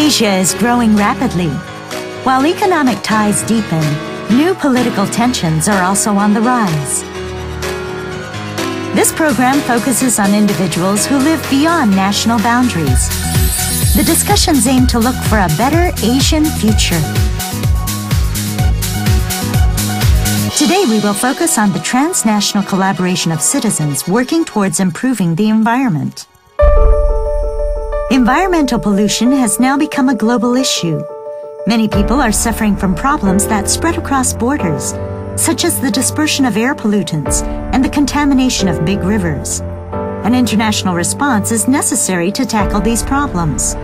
Asia is growing rapidly. While economic ties deepen, new political tensions are also on the rise. This program focuses on individuals who live beyond national boundaries. The discussions aim to look for a better Asian future. Today we will focus on the transnational collaboration of citizens working towards improving the environment. Environmental pollution has now become a global issue. Many people are suffering from problems that spread across borders, such as the dispersion of air pollutants and the contamination of big rivers. An international response is necessary to tackle these problems.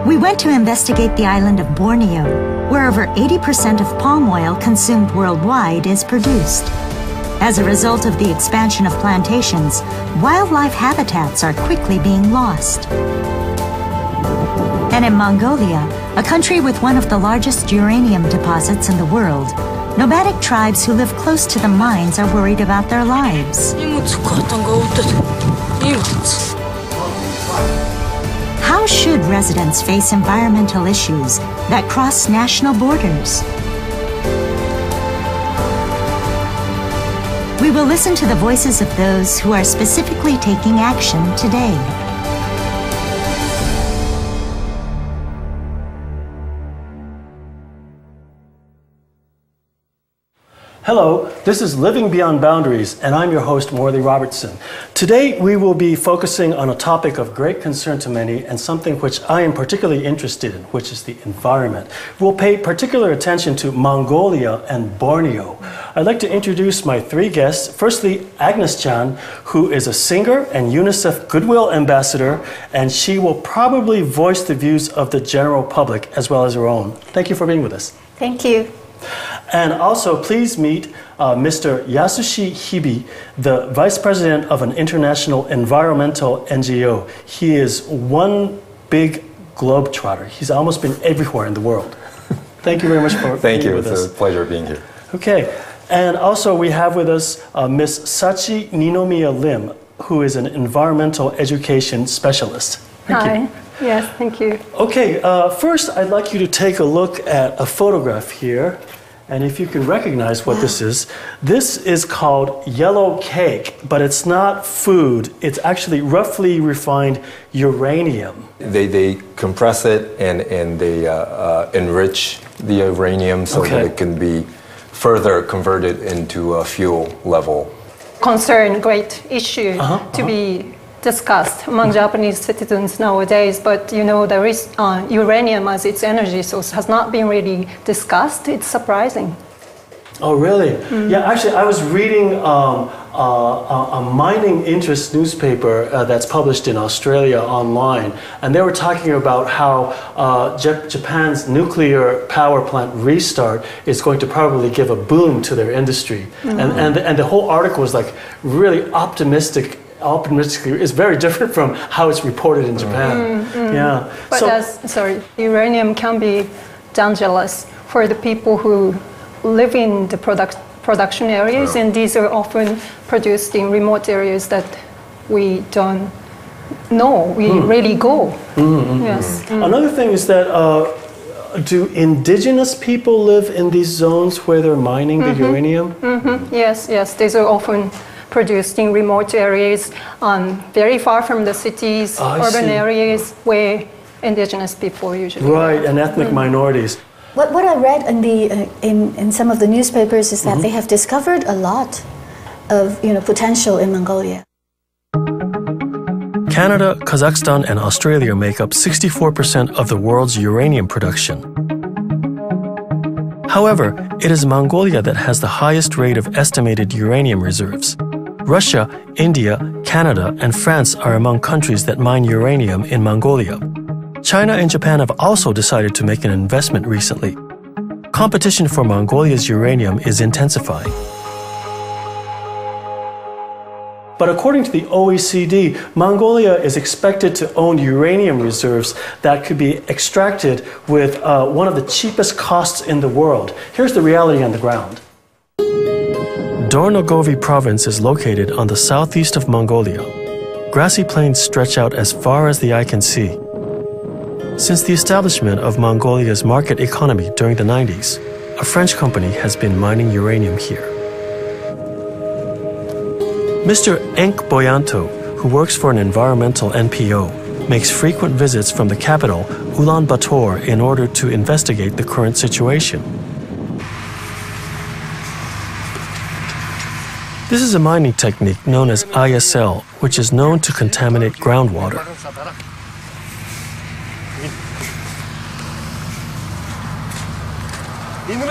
We went to investigate the island of Borneo, where over 80% of palm oil consumed worldwide is produced. As a result of the expansion of plantations, wildlife habitats are quickly being lost. And in Mongolia, a country with one of the largest uranium deposits in the world, nomadic tribes who live close to the mines are worried about their lives. How should residents face environmental issues that cross national borders? We will listen to the voices of those who are specifically taking action today. Hello, this is Living Beyond Boundaries, and I'm your host, Morley Robertson. Today, we will be focusing on a topic of great concern to many and something which I am particularly interested in, which is the environment. We'll pay particular attention to Mongolia and Borneo. I'd like to introduce my three guests. Firstly, Agnes Chan, who is a singer and UNICEF Goodwill Ambassador, and she will probably voice the views of the general public as well as her own. Thank you for being with us. Thank you. And also, please meet Mr. Yasushi Hibi, the Vice President of an international environmental NGO. He is one big globetrotter. He's almost been everywhere in the world. Thank you very much for being with us. Thank you. It's a pleasure being here. Okay. And also, we have with us Ms. Sachi Ninomiya Lim, who is an environmental education specialist. Thank you. Yes, thank you. Okay, first I'd like you to take a look at a photograph here. And if you can recognize what this is called yellow cake, but it's not food. It's actually roughly refined uranium. They compress it and they enrich the uranium so that it can be further converted into a fuel level. Great issue to be discussed among Japanese citizens nowadays, but you know, there is uranium as its energy source has not been really discussed. It's surprising. Oh, really? Yeah, actually, I was reading a mining interest newspaper that's published in Australia online, and they were talking about how Japan's nuclear power plant restart is going to probably give a boom to their industry. And the whole article was like really optimistically is very different from how it's reported in Japan. Yeah. But uranium can be dangerous for the people who live in the production areas, and these are often produced in remote areas that we don't know. We really go. Yes. Another thing is that do indigenous people live in these zones where they're mining the uranium? Yes, these are often produced in remote areas, very far from the cities, urban areas where indigenous people usually live. And ethnic minorities. What I read in some of the newspapers is that they have discovered a lot of potential in Mongolia. Canada, Kazakhstan, and Australia make up 64% of the world's uranium production. However, it is Mongolia that has the highest rate of estimated uranium reserves. Russia, India, Canada, and France are among countries that mine uranium in Mongolia. China and Japan have also decided to make an investment recently. Competition for Mongolia's uranium is intensifying. But according to the OECD, Mongolia is expected to own uranium reserves that could be extracted with one of the cheapest costs in the world. Here's the reality on the ground. Dornogovi province is located on the southeast of Mongolia. grassy plains stretch out as far as the eye can see. Since the establishment of Mongolia's market economy during the 90s, a French company has been mining uranium here. Mr. Enk Boyanto, who works for an environmental NPO, makes frequent visits from the capital, Ulaanbaatar, in order to investigate the current situation. This is a mining technique known as ISL, which is known to contaminate groundwater.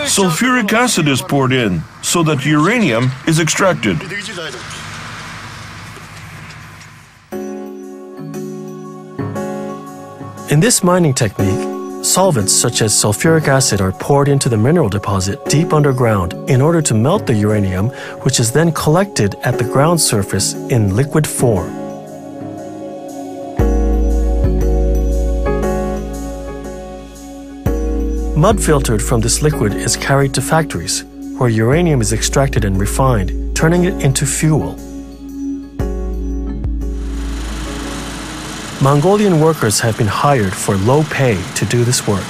Sulfuric acid is poured in so that uranium is extracted. In this mining technique, solvents such as sulfuric acid are poured into the mineral deposit deep underground in order to melt the uranium, which is then collected at the ground surface in liquid form. Mud filtered from this liquid is carried to factories, where uranium is extracted and refined, turning it into fuel. Mongolian workers have been hired for low pay to do this work.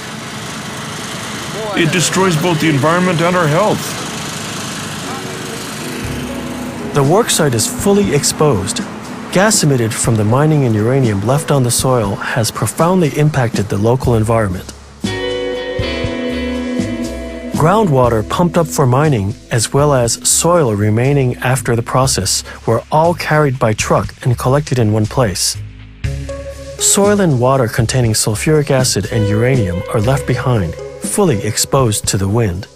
It destroys both the environment and our health. The worksite is fully exposed. Gas emitted from the mining in uranium left on the soil has profoundly impacted the local environment. Groundwater pumped up for mining, as well as soil remaining after the process, were all carried by truck and collected in one place. Soil and water containing sulfuric acid and uranium are left behind, fully exposed to the wind.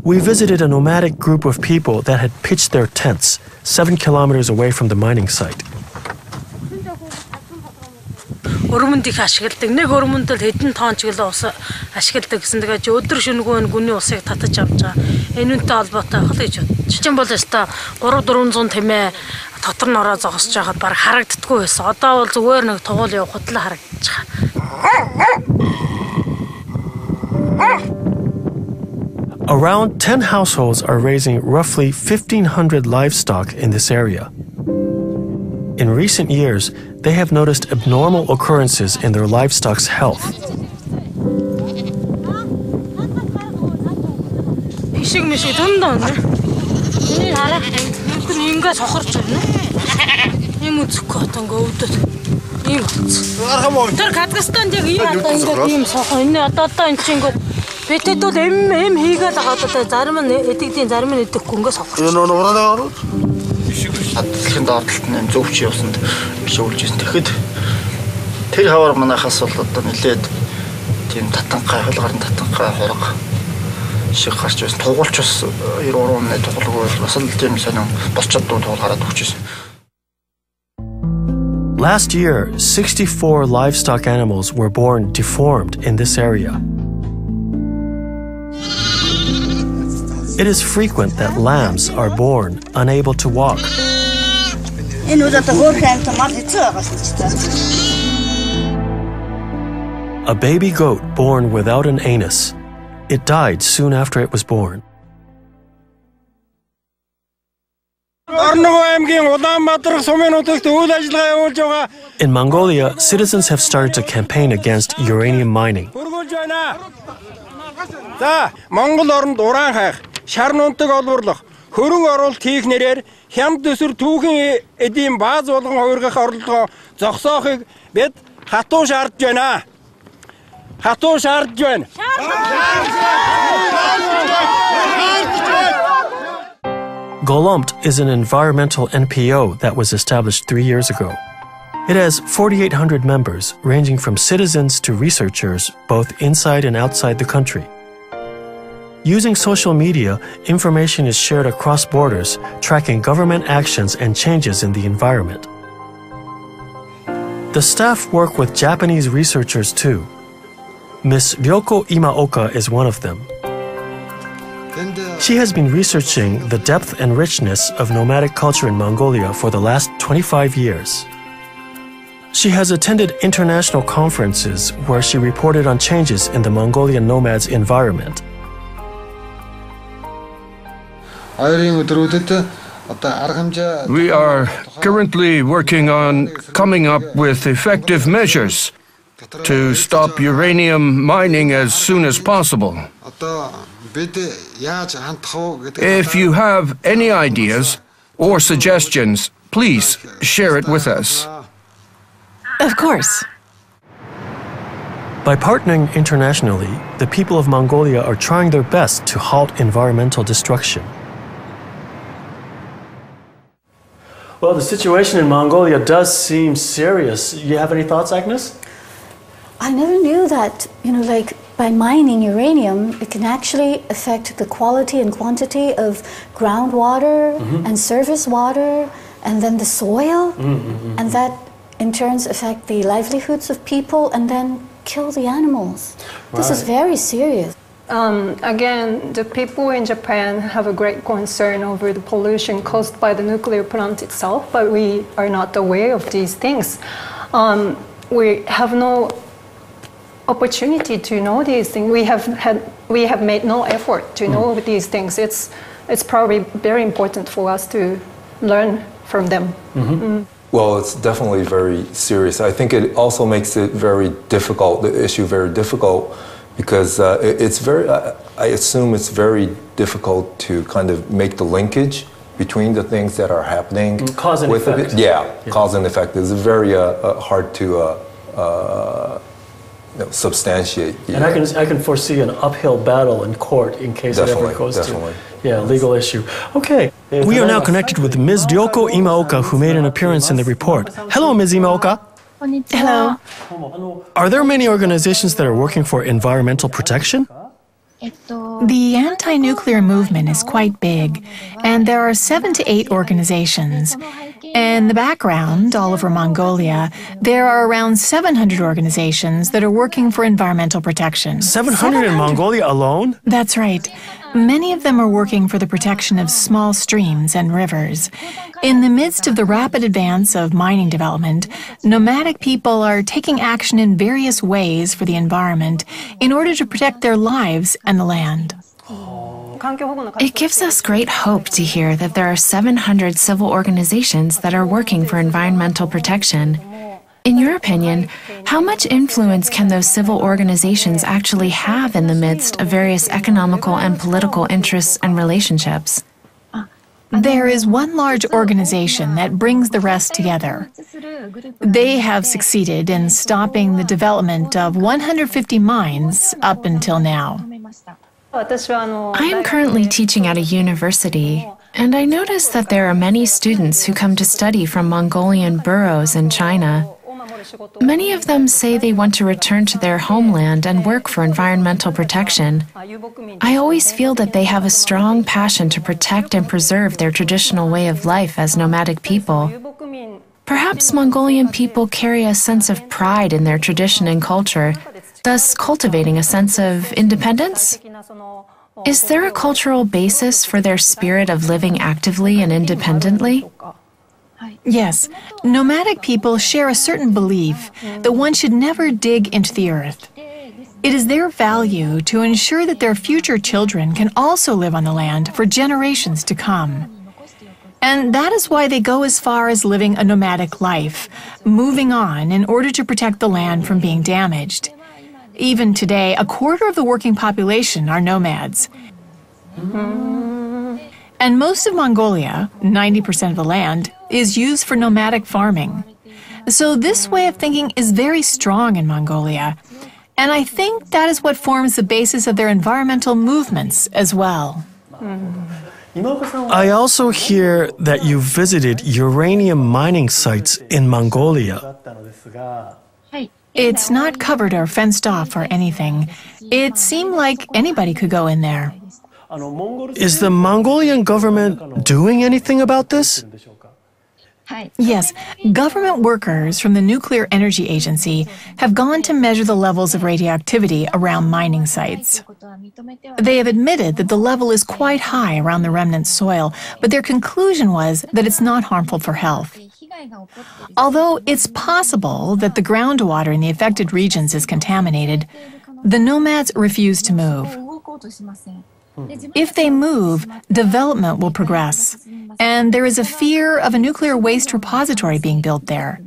We visited a nomadic group of people that had pitched their tents 7 kilometers away from the mining site. Өрмөнд их ашигладаг. Нэг өрмөнд л хэдэн тонн ч гэлээ ус ашигладаг гэсэн. Тэгээд өдөр шөнөгүй гүний усыг татаж авч байгаа. Энүүнтэй холбоотой хэл гэж бод. Жижиг бол өстой 300-400 тэмээ дотор нь ороо зогсож байгаад баг харагддаггүй байсан. Одоо бол зүгээр нэг тугуул явахад л харагдаж байгаа. Around 10 households are raising roughly 1,500 livestock in this area. In recent years, they have noticed abnormal occurrences in their livestock's health. Дэлхийн доотлолт зөвч явсанд бишүүлж ирсэн. Тэгэхэд тэр хавар манайхаас бол одоо нэлээд тийм татанхай хулгарын татанхай хорог шиг гарч байсан. Тугуулч бас 93 тугуулгүй бас л тийм сонин болцоод тугуул гараад өгч байсан. Last year, 64 livestock animals were born deformed in this area. It is frequent that lambs are born unable to walk. A baby goat born without an anus. It died soon after it was born. In Mongolia, citizens have started to campaign against uranium mining. Шарнунтаг олборлох, хөрөнгө оруулалт хийх нэрээр хямд төсвөр түүхэн эдийн бааз болгон хувиргах орлогоо зогсоохыг бид хатуу шаардж байна. Хатуу шаардж байна. Golompt is an environmental NPO that was established 3 years ago. It has 4,800 members, ranging from citizens to researchers, both inside and outside the country. Using social media, information is shared across borders, tracking government actions and changes in the environment. The staff work with Japanese researchers too. Ms. Ryoko Imaoka is one of them. She has been researching the depth and richness of nomadic culture in Mongolia for the last 25 years. She has attended international conferences where she reported on changes in the Mongolian nomads' environment. We are currently working on coming up with effective measures to stop uranium mining as soon as possible. If you have any ideas or suggestions, please share it with us. Of course. By partnering internationally, the people of Mongolia are trying their best to halt environmental destruction. Well, the situation in Mongolia does seem serious. You have any thoughts, Agnes? I never knew that, like by mining uranium, it can actually affect the quality and quantity of groundwater and surface water, and then the soil, and that in turn affect the livelihoods of people and then kill the animals. This is very serious. Again, the people in Japan have a great concern over the pollution caused by the nuclear plant itself, but we are not aware of these things. We have no opportunity to know these things. We have made no effort to know these things. It's probably very important for us to learn from them. Well, it's definitely very serious. I think it also makes it very difficult, the issue very difficult, because it's very, I assume it's very difficult to kind of make the linkage between the things that are happening. Cause and effect. Yeah, cause and effect. It's very hard to substantiate. And I can foresee an uphill battle in court in case it ever goes to legal issue. Okay, we are now connected with Ms. Ryoko Imaoka, who made an appearance in the report. Hello, Ms. Imaoka. Hello. Are there many organizations that are working for environmental protection? The anti-nuclear movement is quite big, and there are 7 to 8 organizations. In the background, all over Mongolia, there are around 700 organizations that are working for environmental protection. 700 in Mongolia alone? That's right. Many of them are working for the protection of small streams and rivers. In the midst of the rapid advance of mining development, nomadic people are taking action in various ways for the environment in order to protect their lives and the land. It gives us great hope to hear that there are 700 civil organizations that are working for environmental protection. In your opinion, how much influence can those civil organizations actually have in the midst of various economical and political interests and relationships? There is one large organization that brings the rest together. They have succeeded in stopping the development of 150 mines up until now. I am currently teaching at a university, and I notice that there are many students who come to study from Mongolian boroughs in China. Many of them say they want to return to their homeland and work for environmental protection. I always feel that they have a strong passion to protect and preserve their traditional way of life as nomadic people. Perhaps Mongolian people carry a sense of pride in their tradition and culture, thus cultivating a sense of independence? Is there a cultural basis for their spirit of living actively and independently? Yes, nomadic people share a certain belief that one should never dig into the earth. It is their value to ensure that their future children can also live on the land for generations to come. And that is why they go as far as living a nomadic life, moving on in order to protect the land from being damaged. Even today, a quarter of the working population are nomads. And most of Mongolia, 90% of the land, is used for nomadic farming. So this way of thinking is very strong in Mongolia. And I think that is what forms the basis of their environmental movements as well. I also hear that you visited uranium mining sites in Mongolia. It's not covered or fenced off or anything. It seemed like anybody could go in there. Is the Mongolian government doing anything about this? Yes, government workers from the Nuclear Energy Agency have gone to measure the levels of radioactivity around mining sites. They have admitted that the level is quite high around the remnant soil, but their conclusion was that it's not harmful for health. Although it's possible that the groundwater in the affected regions is contaminated, the nomads refuse to move. If they move, development will progress, and there is a fear of a nuclear waste repository being built there.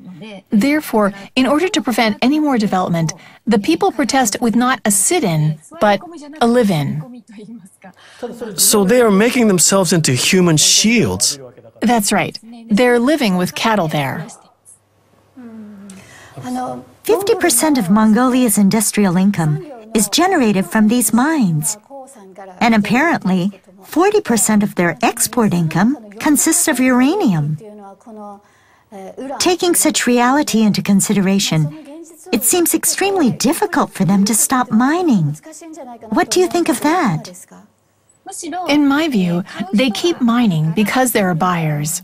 Therefore, in order to prevent any more development, the people protest with not a sit-in, but a live-in. So they are making themselves into human shields. That's right. They're living with cattle there. 50% of Mongolia's industrial income is generated from these mines. And apparently, 40% of their export income consists of uranium. Taking such reality into consideration, it seems extremely difficult for them to stop mining. What do you think of that? In my view, they keep mining because there are buyers.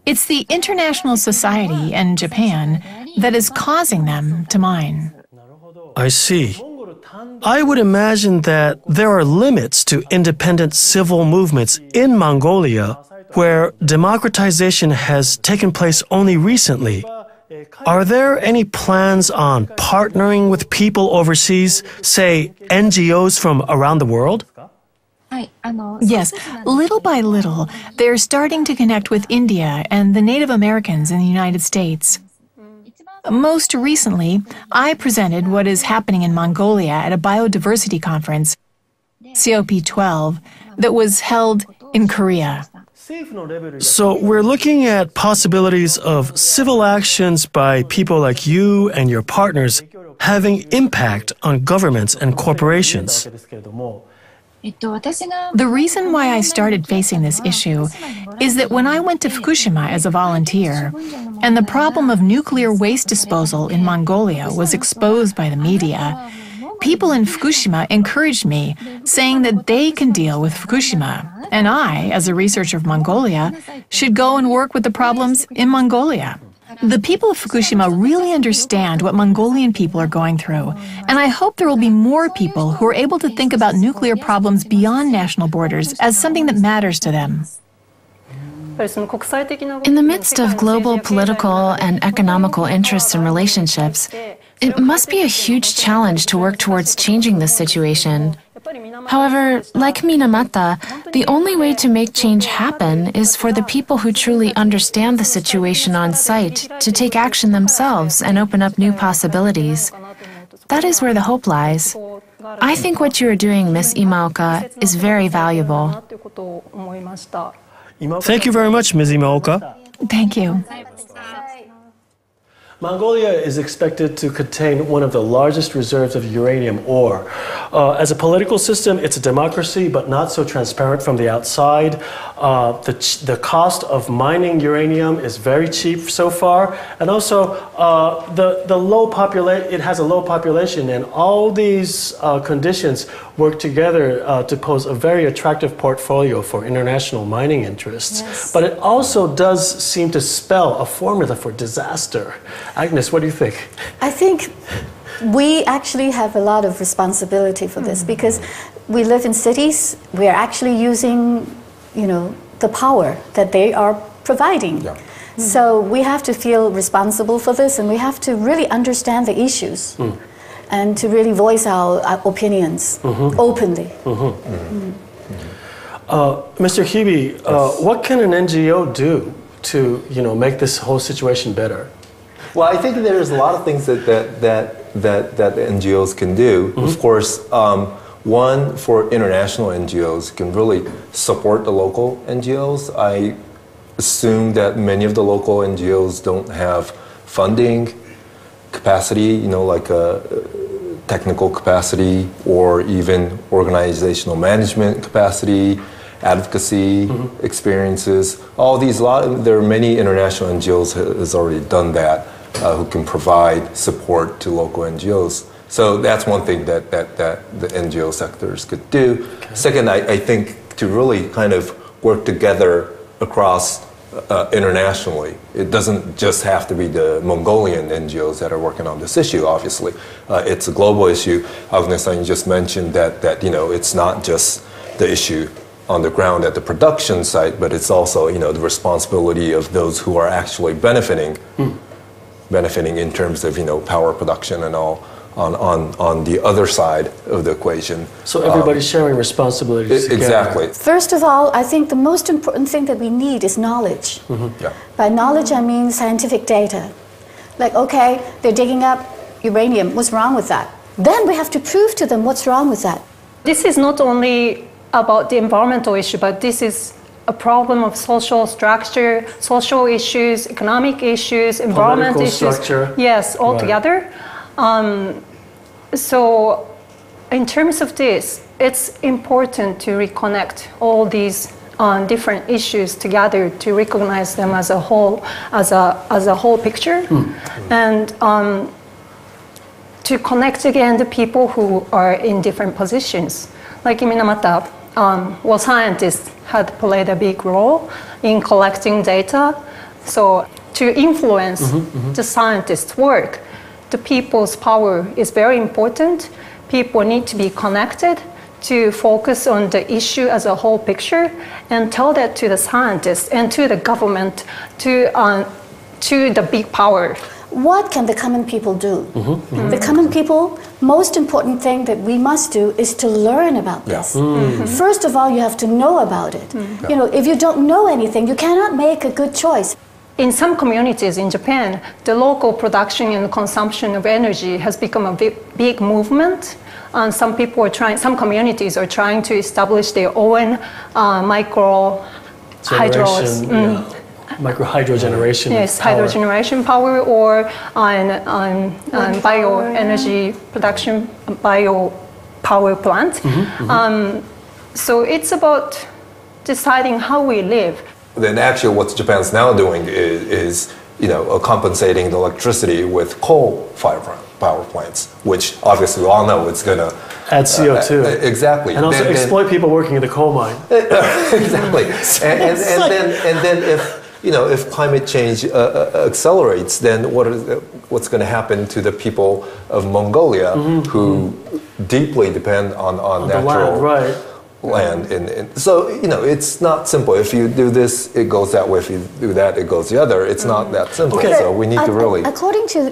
It's the international society and Japan that is causing them to mine. I see. I would imagine that there are limits to independent civil movements in Mongolia where democratization has taken place only recently. Are there any plans on partnering with people overseas, say NGOs from around the world? Yes, little by little, they're starting to connect with India and the Native Americans in the United States. Most recently, I presented what is happening in Mongolia at a biodiversity conference, COP12, that was held in Korea. So we're looking at possibilities of civil actions by people like you and your partners having impact on governments and corporations. The reason why I started facing this issue is that when I went to Fukushima as a volunteer, and the problem of nuclear waste disposal in Mongolia was exposed by the media, people in Fukushima encouraged me, saying that they can deal with Fukushima, and I, as a researcher of Mongolia, should go and work with the problems in Mongolia. The people of Fukushima really understand what Mongolian people are going through, and I hope there will be more people who are able to think about nuclear problems beyond national borders as something that matters to them. In the midst of global political and economical interests and relationships, it must be a huge challenge to work towards changing this situation. However, like Minamata, the only way to make change happen is for the people who truly understand the situation on site to take action themselves and open up new possibilities. That is where the hope lies. I think what you are doing, Ms. Imaoka, is very valuable. Thank you very much, Ms. Imaoka. Thank you. Mongolia is expected to contain one of the largest reserves of uranium ore. As a political system, it's a democracy, but not so transparent from the outside. The cost of mining uranium is very cheap so far, and also it has a low population, and all these conditions work together to pose a very attractive portfolio for international mining interests. Yes. But it also does seem to spell a formula for disaster. Agnes, what do you think? I think we actually have a lot of responsibility for this because we live in cities. We are actually using, the power that they are providing. Yeah. So we have to feel responsible for this, and we have to really understand the issues and to really voice our opinions openly. Mr. Hibi, what can an NGO do to, make this whole situation better? Well, I think there's a lot of things that the NGOs can do. Of course, one, for international NGOs, can really support the local NGOs. I assume that many of the local NGOs don't have funding capacity, like technical capacity or even organizational management capacity, advocacy experiences. All these, there are many international NGOs has already done that, who can provide support to local NGOs. So that's one thing that the NGO sectors could do. Okay. Second, I think to really kind of work together across internationally. It doesn't just have to be the Mongolian NGOs that are working on this issue, obviously. It's a global issue. Agnes-san, you just mentioned that it's not just the issue on the ground at the production site, but it's also the responsibility of those who are actually benefiting in terms of power production and all on the other side of the equation. So everybody's sharing responsibilities together. Exactly. First of all, I think the most important thing that we need is knowledge. Yeah. By knowledge, I mean scientific data. Like, okay, they're digging up uranium. What's wrong with that? Then we have to prove to them what's wrong with that. This is not only about the environmental issue, but this is a problem of social structure, social issues, economic issues, environmental issues. Structure. Yes, all together. So in terms of this, it's important to reconnect all these different issues together to recognize them as a whole, as a whole picture, and to connect again the people who are in different positions. Like in Minamata, scientists had played a big role in collecting data. So to influence the scientists' work, the people's power is very important. People need to be connected to focus on the issue as a whole picture and tell that to the scientists and to the government, to the big power. What can the common people do? The common people, most important thing that we must do is to learn about this. First of all, you have to know about it. You know, if you don't know anything, you cannot make a good choice. In some communities in Japan, the local production and consumption of energy has become a big movement. And some communities are trying to establish their own micro hydro generation. Yes, power. hydro generation power or on bioenergy production, bio power plant. So it's about deciding how we live. Then actually what Japan's now doing is compensating the electricity with coal-fired power plants, which obviously we all know it's going to add CO2. Exactly. And also exploit people working in the coal mine. Exactly. and then if climate change accelerates, then what's going to happen to the people of Mongolia who deeply depend on natural land? So it's not simple. If you do this, it goes that way. If you do that, it goes the other. It's not that simple. Okay. So we need to really. According to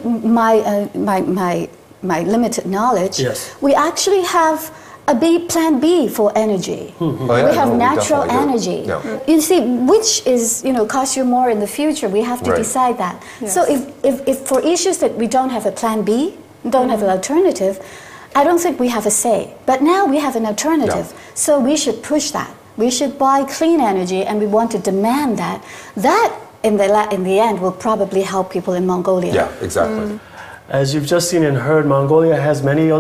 my limited knowledge, we actually have a plan B for energy. We have natural energy. You see, which is cost you more in the future. We have to decide that. Yes. So if for issues that we don't have a plan B, don't have an alternative, I don't think we have a say. But now we have an alternative. So we should push that. We should buy clean energy, and we want to demand that. That, in the end, will probably help people in Mongolia. Yeah, exactly. As you've just seen and heard, Mongolia has many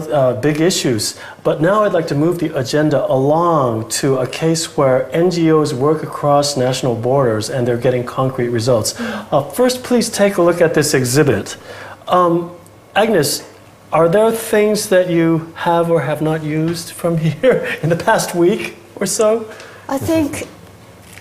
big issues. But now I'd like to move the agenda along to a case where NGOs work across national borders and they're getting concrete results. First, please take a look at this exhibit. Agnes, are there things that you have or have not used from here in the past week or so? I think,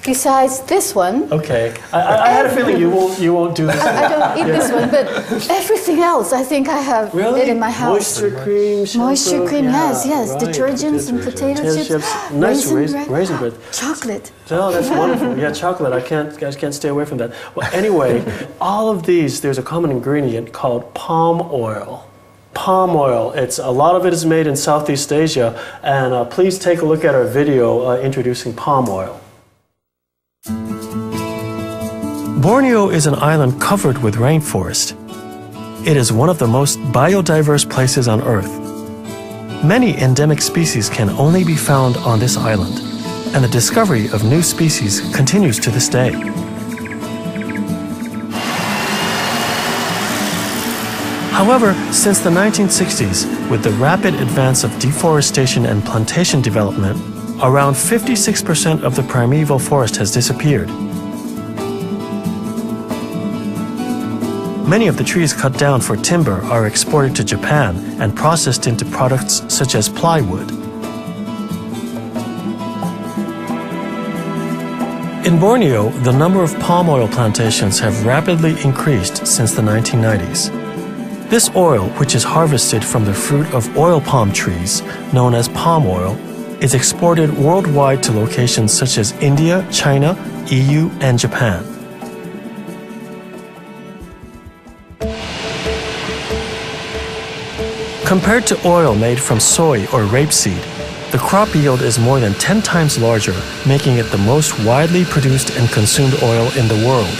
besides this one. Okay, I had a feeling you won't do this. I don't eat this one, but everything else I think I have it in my house. Moisture cream, shampoo. Moisture cream, yes. Right. Detergents and potato chips. Nice raisin bread. Chocolate. Oh, that's wonderful. Yeah, chocolate. I can't stay away from that. Well, anyway, all of these, there's a common ingredient called palm oil. Palm oil. A lot of it is made in Southeast Asia, and please take a look at our video introducing palm oil. Borneo is an island covered with rainforest. It is one of the most biodiverse places on Earth. Many endemic species can only be found on this island, and the discovery of new species continues to this day. However, since the 1960s, with the rapid advance of deforestation and plantation development, around 56% of the primeval forest has disappeared. Many of the trees cut down for timber are exported to Japan and processed into products such as plywood. In Borneo, the number of palm oil plantations have rapidly increased since the 1990s. This oil, which is harvested from the fruit of oil palm trees, known as palm oil, is exported worldwide to locations such as India, China, EU, and Japan. Compared to oil made from soy or rapeseed, the crop yield is more than 10 times larger, making it the most widely produced and consumed oil in the world.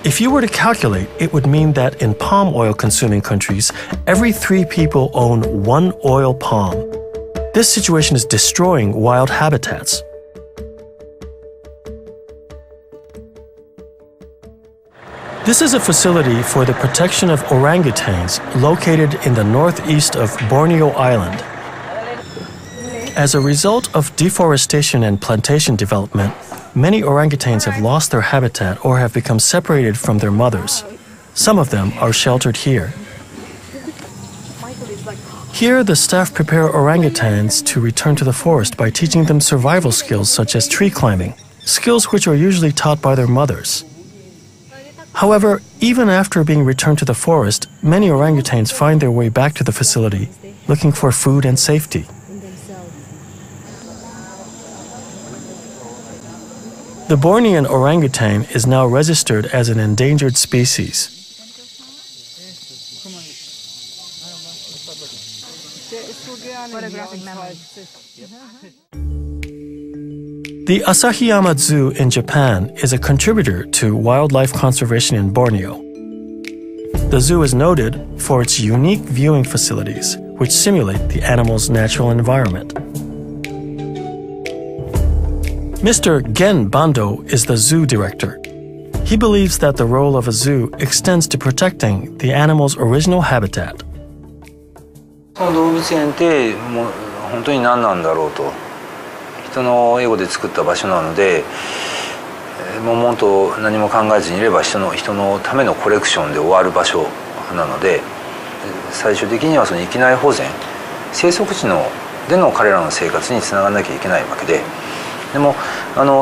If you were to calculate, it would mean that in palm oil consuming countries, every 3 people own 1 oil palm. This situation is destroying wild habitats. This is a facility for the protection of orangutans located in the northeast of Borneo Island. As a result of deforestation and plantation development, many orangutans have lost their habitat or have become separated from their mothers. Some of them are sheltered here. Here, the staff prepare orangutans to return to the forest by teaching them survival skills such as tree climbing, skills which are usually taught by their mothers. However, even after being returned to the forest, many orangutans find their way back to the facility, looking for food and safety. The Bornean orangutan is now registered as an endangered species. The Asahiyama Zoo in Japan is a contributor to wildlife conservation in Borneo. The zoo is noted for its unique viewing facilities, which simulate the animal's natural environment. Mr. Gen Bando is the zoo director. He believes that the role of a zoo extends to protecting the animal's original habitat. 動物園ってもう本当に何なんだろうと。人のエゴで作った場所なので、悶々と何も考えずにいれば人のためのコレクションで終わる場所なので、最終的にはその域内保全、生息地での彼らの生活につながらなきゃいけないわけで、でも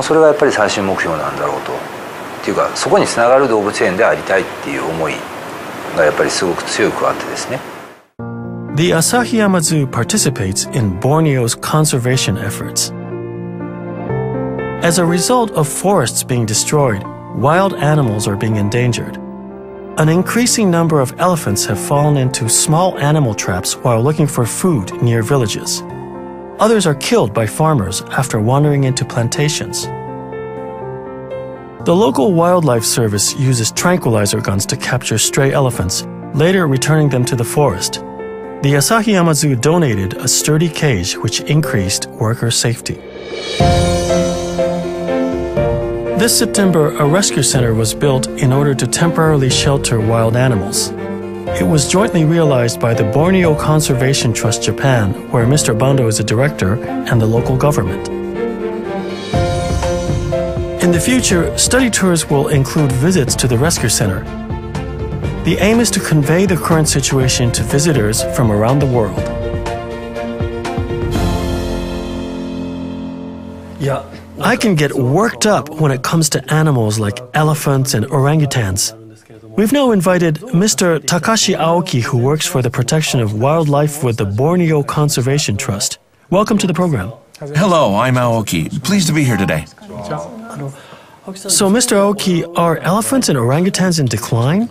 それがやっぱり最終目標なんだろうと。っていうかそこにつながる動物園でありたいっていう思いがやっぱりすごく強くあってですね。The Asahiyama Zoo participates in Borneo's conservation efforts. As a result of forests being destroyed, wild animals are being endangered. An increasing number of elephants have fallen into small animal traps while looking for food near villages. Others are killed by farmers after wandering into plantations. The local wildlife service uses tranquilizer guns to capture stray elephants, later returning them to the forest. The Asahiyama Zoo donated a sturdy cage which increased worker safety. This September, a rescue center was built in order to temporarily shelter wild animals. It was jointly realized by the Borneo Conservation Trust Japan, where Mr. Bando is a director, and the local government. In the future, study tours will include visits to the rescue center. The aim is to convey the current situation to visitors from around the world. Yeah. I can get worked up when it comes to animals like elephants and orangutans. We've now invited Mr. Takashi Aoki, who works for the protection of wildlife with the Borneo Conservation Trust. Welcome to the program. Hello, I'm Aoki. Pleased to be here today. So, Mr. Aoki, are elephants and orangutans in decline?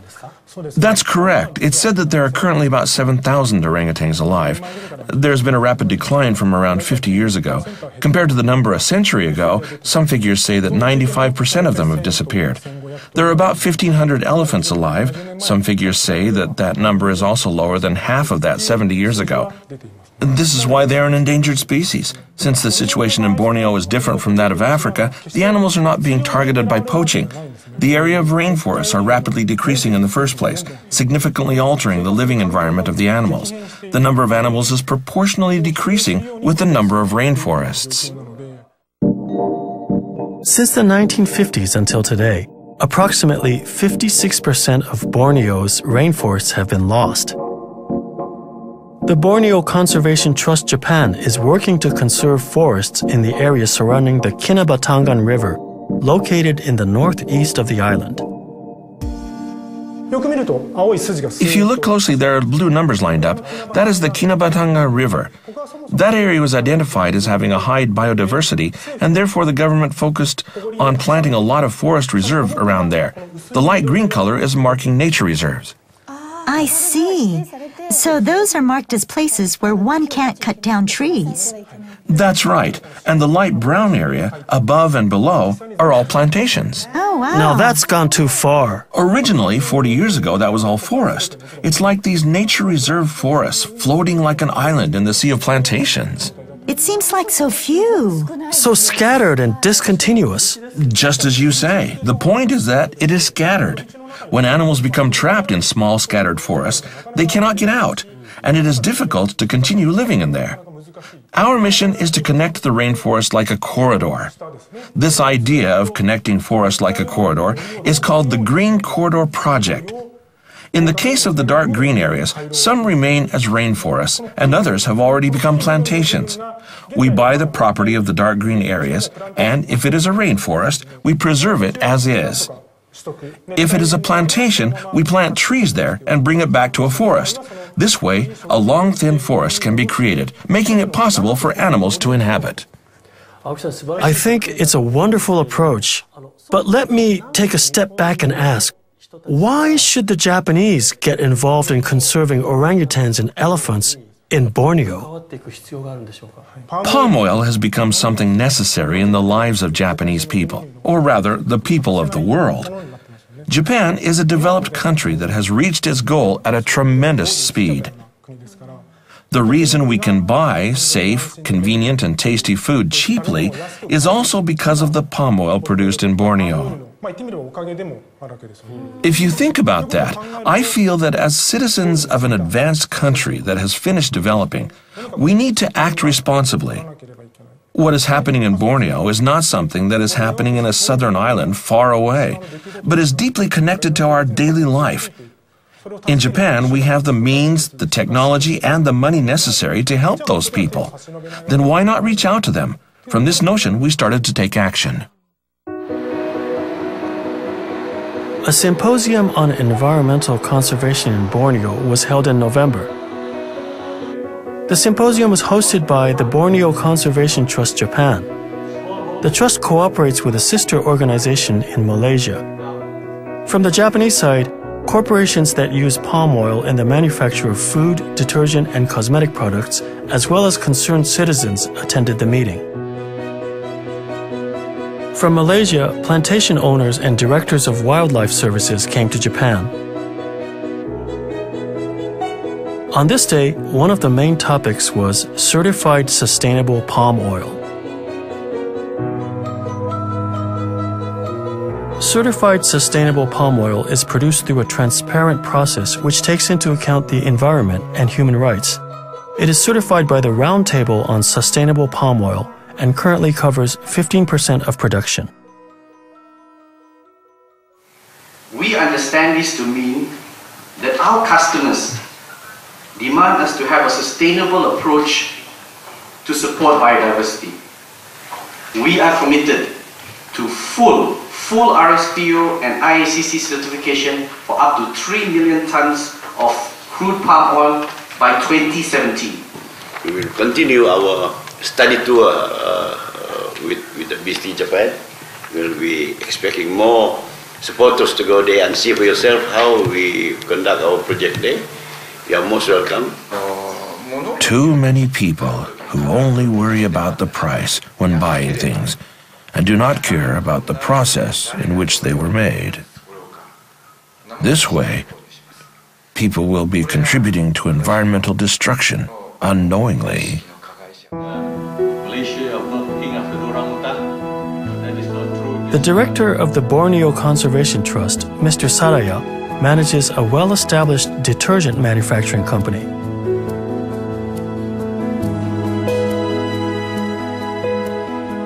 That's correct. It's said that there are currently about 7,000 orangutans alive. There's been a rapid decline from around 50 years ago. Compared to the number a century ago, some figures say that 95% of them have disappeared. There are about 1,500 elephants alive. Some figures say that that number is also lower than half of that 70 years ago. This is why they are an endangered species. Since the situation in Borneo is different from that of Africa, the animals are not being targeted by poaching. The area of rainforests are rapidly decreasing in the first place, significantly altering the living environment of the animals. The number of animals is proportionally decreasing with the number of rainforests. Since the 1950s until today, approximately 56% of Borneo's rainforests have been lost. The Borneo Conservation Trust Japan is working to conserve forests in the area surrounding the Kinabatangan River, located in the northeast of the island. If you look closely, there are blue numbers lined up. That is the Kinabatangan River. That area was identified as having a high biodiversity, and therefore the government focused on planting a lot of forest reserve around there. The light green color is marking nature reserves. I see. So those are marked as places where one can't cut down trees. That's right. And the light brown area, above and below, are all plantations. Oh, wow. Now that's gone too far. Originally, 40 years ago, that was all forest. It's like these nature reserve forests floating like an island in the sea of plantations. It seems like so few. So scattered and discontinuous. Just as you say, the point is that it is scattered. When animals become trapped in small scattered forests, they cannot get out, and it is difficult to continue living in there. Our mission is to connect the rainforest like a corridor. This idea of connecting forests like a corridor is called the Green Corridor Project. In the case of the dark green areas, some remain as rainforests, and others have already become plantations. We buy the property of the dark green areas, and if it is a rainforest, we preserve it as is. If it is a plantation, we plant trees there and bring it back to a forest. This way, a long, thin forest can be created, making it possible for animals to inhabit. I think it's a wonderful approach. But let me take a step back and ask, why should the Japanese get involved in conserving orangutans and elephants in Borneo? Palm oil has become something necessary in the lives of Japanese people, or rather, the people of the world. Japan is a developed country that has reached its goal at a tremendous speed. The reason we can buy safe, convenient, and tasty food cheaply is also because of the palm oil produced in Borneo. If you think about that, I feel that as citizens of an advanced country that has finished developing, we need to act responsibly. What is happening in Borneo is not something that is happening in a southern island far away, but is deeply connected to our daily life. In Japan, we have the means, the technology, and the money necessary to help those people. Then why not reach out to them? From this notion, we started to take action. A symposium on environmental conservation in Borneo was held in November. The symposium was hosted by the Borneo Conservation Trust Japan. The trust cooperates with a sister organization in Malaysia. From the Japanese side, corporations that use palm oil in the manufacture of food, detergent, and cosmetic products, as well as concerned citizens, attended the meeting. From Malaysia, plantation owners and directors of wildlife services came to Japan. On this day, one of the main topics was certified sustainable palm oil. Certified sustainable palm oil is produced through a transparent process which takes into account the environment and human rights. It is certified by the Roundtable on Sustainable Palm Oil and currently covers 15% of production. We understand this to mean that our customers demand us to have a sustainable approach to support biodiversity. We are committed to full RSPO and IACC certification for up to 3 million tons of crude palm oil by 2017. We will continue our study tour with the BC Japan. We'll be expecting more supporters to go there and see for yourself how we conduct our project there. You are most welcome. Too many people who only worry about the price when buying things and do not care about the process in which they were made. This way, people will be contributing to environmental destruction unknowingly. The director of the Borneo Conservation Trust, Mr. Saraya, manages a well-established detergent manufacturing company.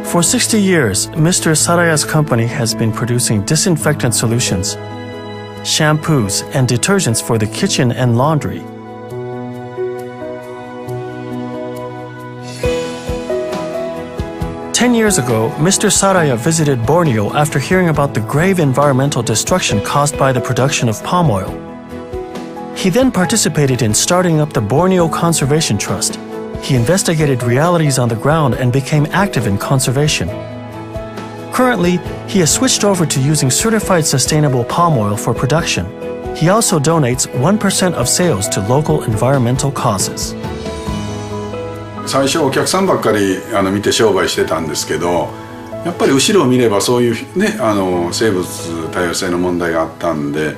For 60 years, Mr. Saraya's company has been producing disinfectant solutions, shampoos, and detergents for the kitchen and laundry. Ten years ago, Mr. Saraya visited Borneo after hearing about the grave environmental destruction caused by the production of palm oil. He then participated in starting up the Borneo Conservation Trust. he investigated realities on the ground and became active in conservation. Currently, he has switched over to using certified sustainable palm oil for production. He also donates 1% of sales to local environmental causes. 最初お客さんばっかり見て商売してたんですけど、やっぱり後ろを見ればそういうね生物多様性の問題があったんで、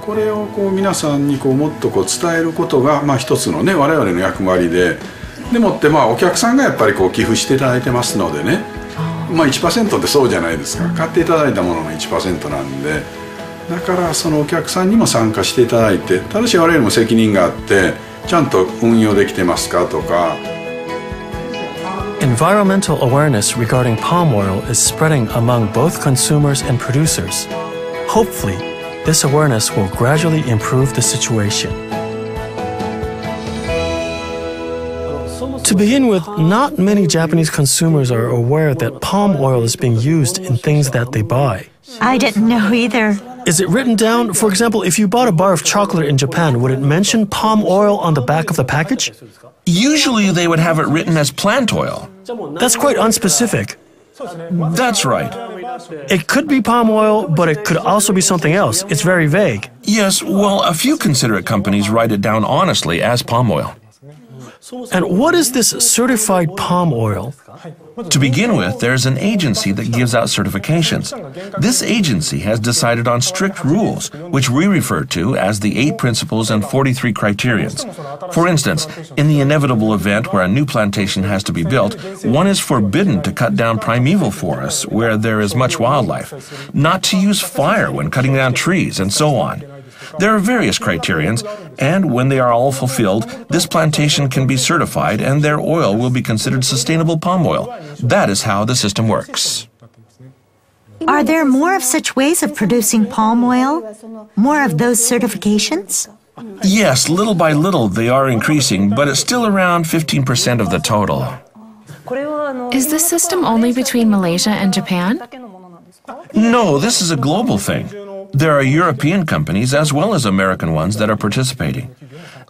これを皆さんにもっと伝えることが一つのね我々の役割で、でもってお客さんがやっぱり寄付していただいてますのでね、1% ってそうじゃないですか。買っていただいたものの 1% なんで、だからそのお客さんにも参加していただいて、ただし我々も責任があってちゃんと運用できてますかとか。Environmental awareness regarding palm oil is spreading among both consumers and producers. Hopefully, this awareness will gradually improve the situation. To begin with, not many Japanese consumers are aware that palm oil is being used in things that they buy. I didn't know either. Is it written down? For example, if you bought a bar of chocolate in Japan, would it mention palm oil on the back of the package? Usually they would have it written as plant oil. That's quite unspecific. That's right. It could be palm oil, but it could also be something else. It's very vague. Yes, well, a few considerate companies write it down honestly as palm oil. And what is this certified palm oil? To begin with, there's an agency that gives out certifications. This agency has decided on strict rules, which we refer to as the 8 principles and 43 criterions. For instance, in the inevitable event where a new plantation has to be built, one is forbidden to cut down primeval forests where there is much wildlife, not to use fire when cutting down trees, and so on. There are various criterions, and when they are all fulfilled, this plantation can be certified and their oil will be considered sustainable palm oil. That is how the system works. Are there more of such ways of producing palm oil? More of those certifications? Yes, little by little they are increasing, but it's still around 15% of the total. Is this system only between Malaysia and Japan? No, this is a global thing. There are European companies as well as American ones that are participating.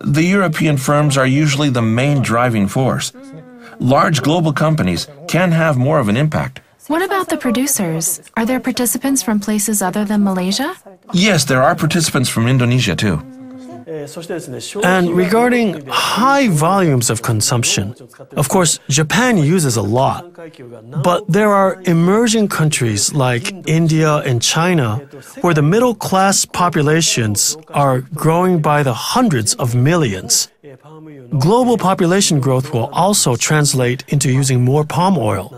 The European firms are usually the main driving force. Large global companies can have more of an impact. What about the producers? Are there participants from places other than Malaysia? Yes, there are participants from Indonesia too. And regarding high volumes of consumption, of course, Japan uses a lot. But there are emerging countries like India and China where the middle-class populations are growing by the hundreds of millions. Global population growth will also translate into using more palm oil.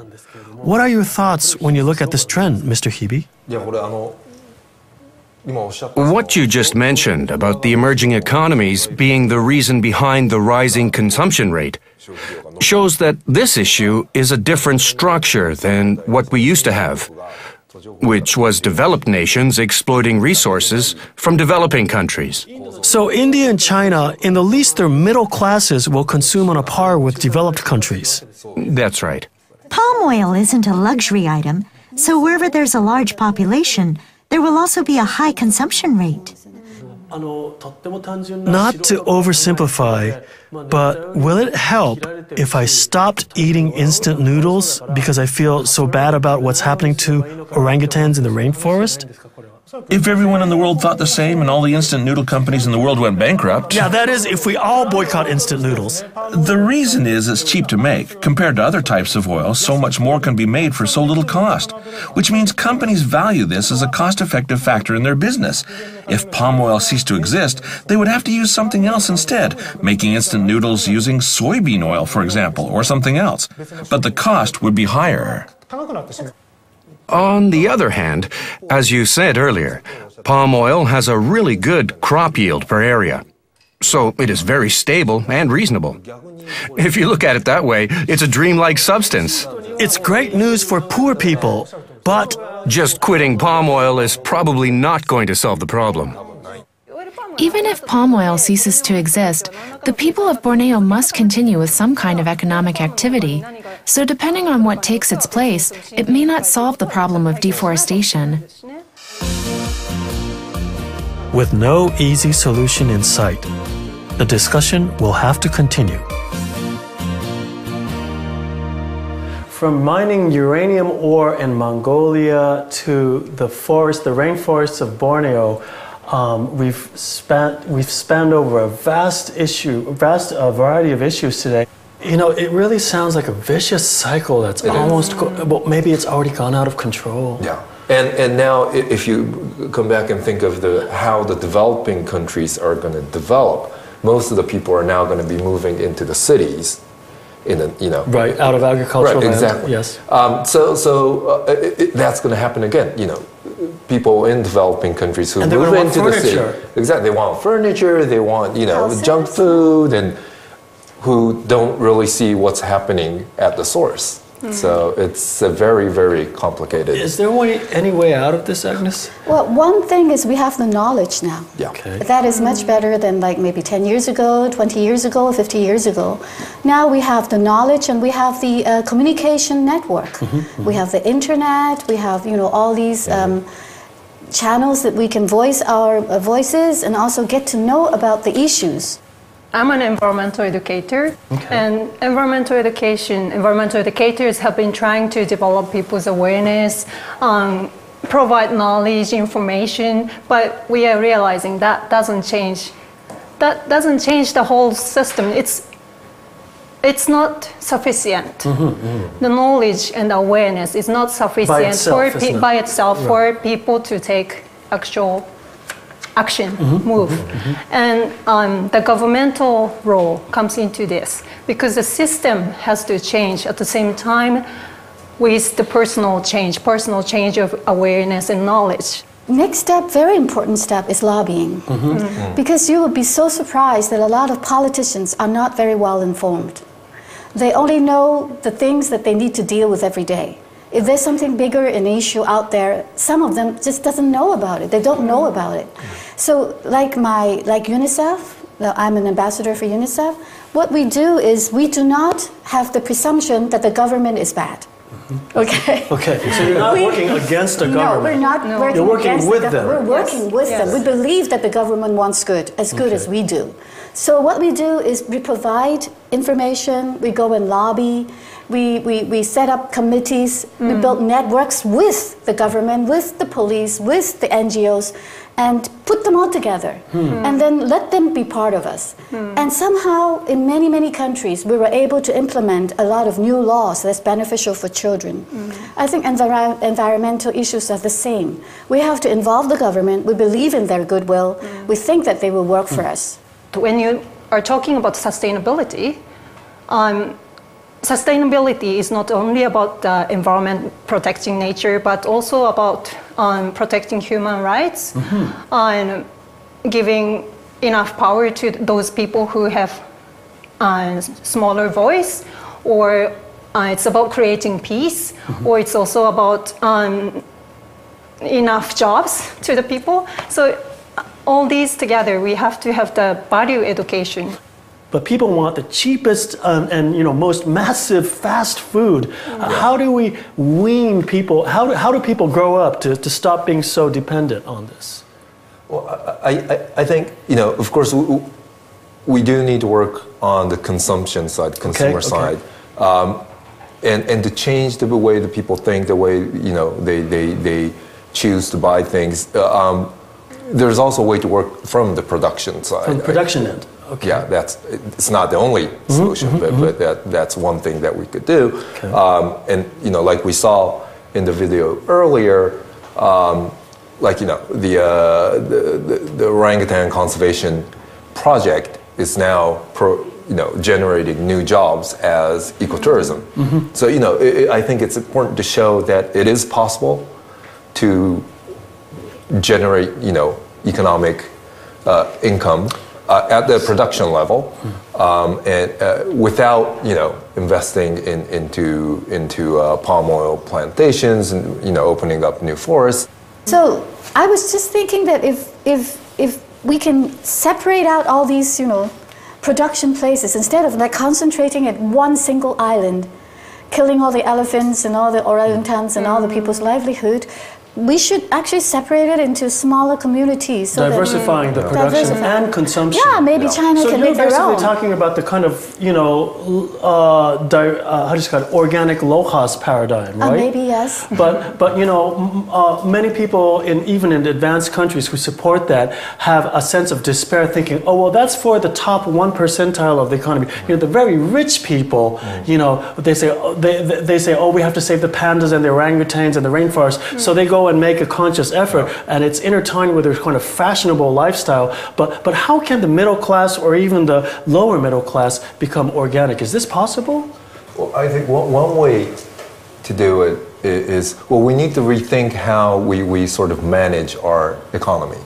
What are your thoughts when you look at this trend, Mr. Hibi? What you just mentioned about the emerging economies being the reason behind the rising consumption rate shows that this issue is a different structure than what we used to have, which was developed nations exploiting resources from developing countries. So India and China, in the least their middle classes, will consume on a par with developed countries. That's right. Palm oil isn't a luxury item, so wherever there's a large population, there will also be a high consumption rate. Not to oversimplify, but will it help if I stopped eating instant noodles because I feel so bad about what's happening to orangutans in the rainforest? If everyone in the world thought the same and all the instant noodle companies in the world went bankrupt... Yeah, that is, if we all boycott instant noodles. The reason is it's cheap to make. Compared to other types of oil, so much more can be made for so little cost, which means companies value this as a cost-effective factor in their business. If palm oil ceased to exist, they would have to use something else instead, making instant noodles using soybean oil, for example, or something else. But the cost would be higher. On the other hand, as you said earlier, palm oil has a really good crop yield per area. So it is very stable and reasonable. If you look at it that way, it's a dreamlike substance. It's great news for poor people, but... Just quitting palm oil is probably not going to solve the problem. Even if palm oil ceases to exist, the people of Borneo must continue with some kind of economic activity. So depending on what takes its place, it may not solve the problem of deforestation. With no easy solution in sight, the discussion will have to continue. from mining uranium ore in Mongolia to the forest, the rainforests of Borneo, we've spanned over a vast variety of issues today. You know, it really sounds like a vicious cycle that's almost, well, maybe it's already gone out of control. Yeah. And now, if you come back and think of how the developing countries are going to develop, most of the people are now going to be moving into the cities, right, out of agricultural right, land. Exactly. Yes. So that's going to happen again. You know, people in developing countries who move into the city, exactly, they want furniture, they want junk food, and who don't really see what's happening at the source. So it's a very, very complicated. Is there any way out of this, Agnes? Well, one thing is we have the knowledge now. Yeah. Okay. That is much better than like maybe 10 years ago, 20 years ago, 50 years ago. Now we have the knowledge and we have the communication network. We have the internet, we have all these channels that we can voice our voices and also get to know about the issues. I'm an environmental educator, and environmental educators have been trying to develop people's awareness, provide knowledge, information, but we are realizing that doesn't change. That doesn't change the whole system. It's not sufficient. The knowledge and awareness is not sufficient by itself for people to take actual action, move. And the governmental role comes into this because the system has to change at the same time with the personal change of awareness and knowledge. Next step, very important step, is lobbying. Because you would be so surprised that a lot of politicians are not very well informed. They only know the things that they need to deal with every day. If there's something bigger, an issue out there, some of them just doesn't know about it. They don't know about it. So like UNICEF, I'm an ambassador for UNICEF, what we do is we do not have the presumption that the government is bad. Okay. Okay. So you're not working against the government. No, we're not working You're working against with them. them. We're working with them. We believe that the government wants good, as good as we do. So what we do is we provide information, we go and lobby, we set up committees, we build networks with the government, with the police, with the NGOs, and put them all together, and then let them be part of us. And somehow, in many, many countries, we were able to implement a lot of new laws that's beneficial for children. I think environmental issues are the same. We have to involve the government, we believe in their goodwill, we think that they will work for us. When you are talking about sustainability, sustainability is not only about the environment protecting nature, but also about protecting human rights and giving enough power to those people who have a smaller voice, or it's about creating peace, or it's also about enough jobs to the people. So all these together, we have to have the value education. But people want the cheapest and most massive fast food. How do we wean people? How do people grow up to stop being so dependent on this? Well, I think of course we do need to work on the consumption side, consumer side, and to change the way that people think, the way they choose to buy things. There's also a way to work from the production side. From the production end. Okay. Yeah, it's not the only solution, but that's one thing that we could do. Okay. And like we saw in the video earlier, the orangutan conservation project is now generating new jobs as ecotourism. So I think it's important to show that it is possible to generate economic income at the production level, and without investing into palm oil plantations and opening up new forests. So I was just thinking that if we can separate out all these production places instead of concentrating at one single island, killing all the elephants and all the orangutans and all the people's livelihood, we should actually separate it into smaller communities. So diversifying the production and consumption. Yeah, maybe China can make their own. So you're basically talking about the kind of, how do you call it, organic low-cost paradigm, right? Maybe, yes. But many people, even in advanced countries who support that, have a sense of despair thinking, oh, well, that's for the top 1 percentile of the economy. The very rich people, they say, oh, we have to save the pandas and the orangutans and the rainforest. So they go and make a conscious effort, and it's intertwined with their kind of fashionable lifestyle. But how can the middle class or even the lower middle class become organic? Is this possible? Well, I think one way to do it is, we need to rethink how we sort of manage our economy.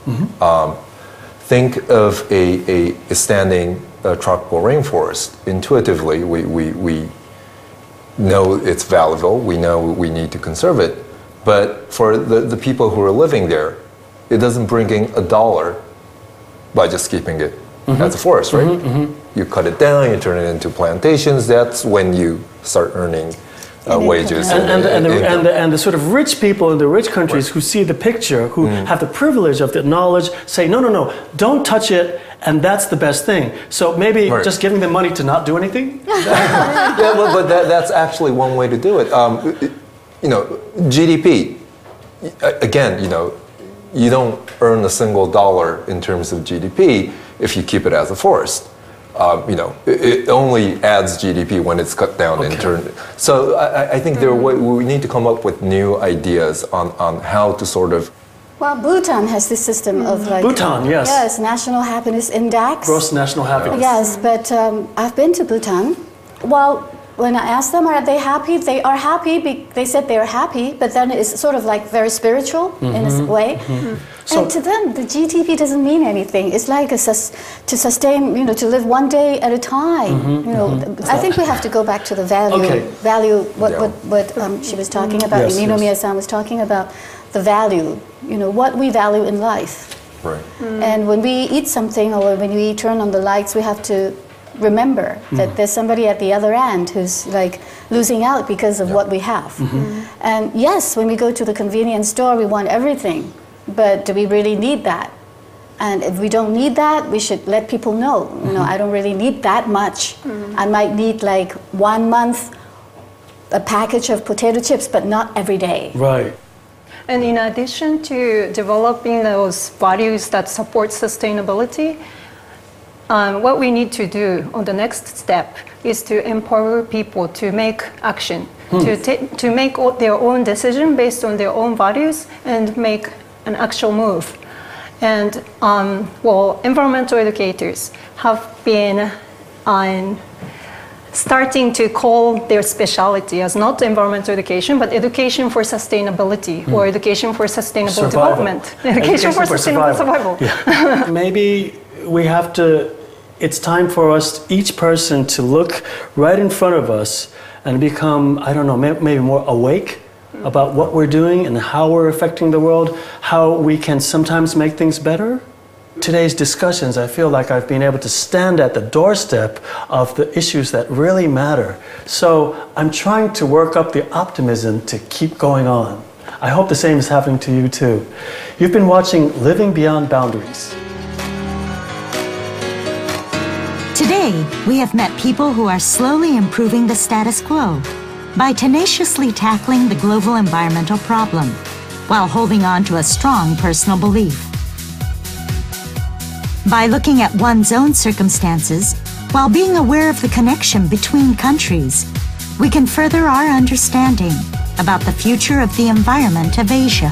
Think of a standing tropical rainforest. Intuitively, we know it's valuable, we know we need to conserve it. But for the people who are living there, it doesn't bring in $1 by just keeping it as a forest, right? You cut it down, you turn it into plantations, that's when you start earning wages. And the sort of rich people in the rich countries who see the picture, who have the privilege of the knowledge, say, no, don't touch it, and that's the best thing. So maybe just giving them money to not do anything? But that's actually one way to do it. GDP, again, you don't earn a single dollar in terms of GDP if you keep it as a forest. It only adds GDP when it's cut down and turned. So I think we need to come up with new ideas on how to sort of. Well, Bhutan has this system of Bhutan, yes. Yes, National Happiness Index. Gross national happiness. Yes, but I've been to Bhutan. Well, when I asked them, are they happy? They are happy. They said they are happy, but then it's sort of like very spiritual in a way. So, and to them, the GDP doesn't mean anything. It's like to sustain, to live one day at a time. I think we have to go back to the value. What she was talking about. Ninomiya-san was talking about the value. What we value in life. Right. And when we eat something or when we turn on the lights, we have to remember that there's somebody at the other end who's like losing out because of what we have. And yes, when we go to the convenience store, we want everything, but do we really need that? And if we don't need that, we should let people know, I don't really need that much. I might need like 1 month a package of potato chips, but not every day. Right. And in addition to developing those values that support sustainability, what we need to do on the next step is to empower people to make action, to make their own decision based on their own values and make an actual move. And environmental educators have been starting to call their specialty as not environmental education, but education for sustainability or education for sustainable development. Education for sustainable survival. Yeah. Maybe we have to, it's time for us, each person, to look right in front of us and become, I don't know, maybe more awake about what we're doing and how we're affecting the world, how we can sometimes make things better. Today's discussions, I feel like I've been able to stand at the doorstep of the issues that really matter. So I'm trying to work up the optimism to keep going on. I hope the same is happening to you too. You've been watching Living Beyond Boundaries. Today, we have met people who are slowly improving the status quo by tenaciously tackling the global environmental problem while holding on to a strong personal belief. By looking at one's own circumstances while being aware of the connection between countries, we can further our understanding about the future of the environment of Asia.